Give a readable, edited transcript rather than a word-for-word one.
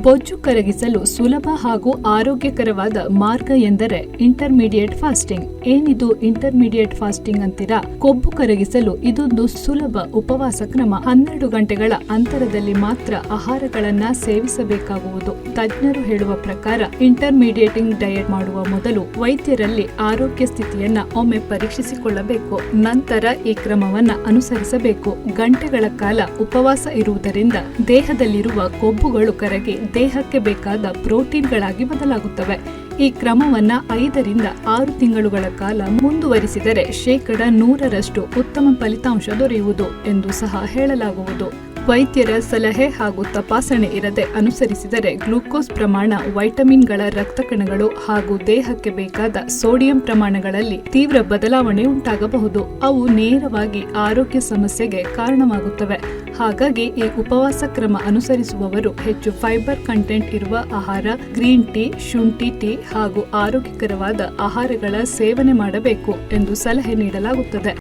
ಬೊಜ್ಜು ಕರಗಿಸಲು ಸುಲಭ ಹಾಗೂ ಆರೋಗ್ಯಕರವಾದ ಮಾರ್ಗ ಎಂದರೆ ಇಂಟರ್ಮೀಡಿಯೇಟ್ ಫಾಸ್ಟಿಂಗ್. ಏನಿದು ಇಂಟರ್ಮೀಡಿಯೇಟ್ ಫಾಸ್ಟಿಂಗ್ ಅಂತೀರಾ? ಕೊಬ್ಬು ಕರಗಿಸಲು ಇದೊಂದು ಸುಲಭ ಉಪವಾಸ ಕ್ರಮ. 12 ಗಂಟೆಗಳ ಅಂತರದಲ್ಲಿ ಮಾತ್ರ ಆಹಾರಗಳನ್ನ ಸೇವಿಸಬೇಕಾಗುವುದು. ತಜ್ಞರು ಹೇಳುವ ಪ್ರಕಾರ ಇಂಟರ್ಮೀಡಿಯೇಟಿಂಗ್ ಡಯಟ್ ಮಾಡುವ ಮೊದಲು ವೈದ್ಯರಲ್ಲಿ ಆರೋಗ್ಯ ಸ್ಥಿತಿಯನ್ನ ಒಮ್ಮೆ ಪರೀಕ್ಷಿಸಿಕೊಳ್ಳಬೇಕು. ನಂತರ ಈ ಕ್ರಮವನ್ನ ಅನುಸರಿಸಬೇಕು. ಗಂಟೆಗಳ ಕಾಲ ಉಪವಾಸ ಇರುವುದರಿಂದ ದೇಹದಲ್ಲಿರುವ ಕೊಬ್ಬುಗಳು ಕರಗಿ ದೇಹಕ್ಕೆ ಬೇಕಾದ ಪ್ರೋಟೀನ್ಗಳಾಗಿ ಬದಲಾಗುತ್ತವೆ. ಈ ಕ್ರಮವನ್ನ 5 ರಿಂದ 6 ತಿಂಗಳುಗಳ ಕಾಲ ಮುಂದುವರಿಸಿದರೆ 100% ಉತ್ತಮ ಫಲಿತಾಂಶ ದೊರೆಯುವುದು ಎಂದು ಸಹ ಹೇಳಲಾಗುವುದು. ವೈದ್ಯರ ಸಲಹೆ ಹಾಗೂ ತಪಾಸಣೆ ಇರದೆ ಅನುಸರಿಸಿದರೆ ಗ್ಲೂಕೋಸ್ ಪ್ರಮಾಣ, ವೈಟಮಿನ್ಗಳ, ರಕ್ತ ಕಣಗಳು ಹಾಗೂ ದೇಹಕ್ಕೆ ಬೇಕಾದ ಸೋಡಿಯಂ ಪ್ರಮಾಣಗಳಲ್ಲಿ ತೀವ್ರ ಬದಲಾವಣೆ ಉಂಟಾಗಬಹುದು. ಅವು ನೇರವಾಗಿ ಆರೋಗ್ಯ ಸಮಸ್ಯೆಗೆ ಕಾರಣವಾಗುತ್ತವೆ. ಹಾಗಾಗಿ ಈ ಉಪವಾಸ ಕ್ರಮ ಅನುಸರಿಸುವವರು ಹೆಚ್ಚು ಫೈಬರ್ ಕಂಟೆಂಟ್ ಇರುವ ಆಹಾರ, ಗ್ರೀನ್ ಟೀ, ಶುಂಠಿ ಟೀ ಹಾಗೂ ಆರೋಗ್ಯಕರವಾದ ಆಹಾರಗಳ ಸೇವನೆ ಮಾಡಬೇಕು ಎಂದು ಸಲಹೆ ನೀಡಲಾಗುತ್ತದೆ.